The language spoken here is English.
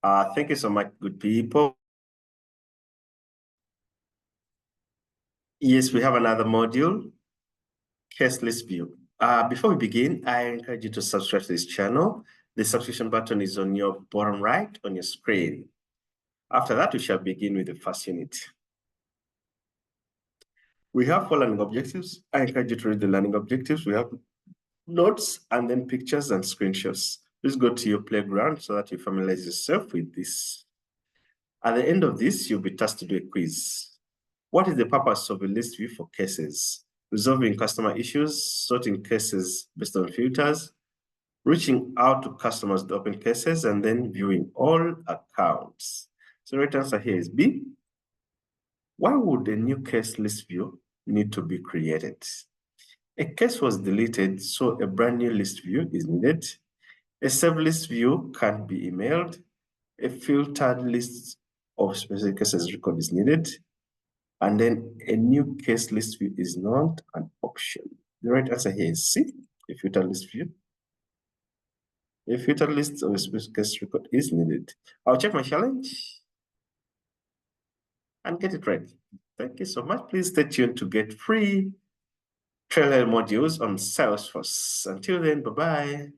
Thank you so much, good people. Yes, we have another module, case list view. Before we begin, I encourage you to subscribe to this channel. The subscription button is on your bottom right on your screen. After that, we shall begin with the first unit. We have 4 learning objectives. I encourage you to read the learning objectives. We have notes and then pictures and screenshots. Please go to your playground so that you familiarize yourself with this. At the end of this, you'll be tasked to do a quiz. What is the purpose of a list view for cases? Resolving customer issues, sorting cases based on filters, reaching out to customers to open cases, and then viewing all accounts. So the right answer here is B. Why would a new case list view need to be created? A case was deleted, so a brand new list view is needed. A saved list view can't be emailed. A filtered list of specific cases record is needed. And then a new case list view is not an option. The right answer here is C, a filtered list view. A filtered list of a specific case record is needed. I'll check my challenge and get it right. Thank you so much. Please stay tuned to get free Trailhead modules on Salesforce. Until then, bye-bye.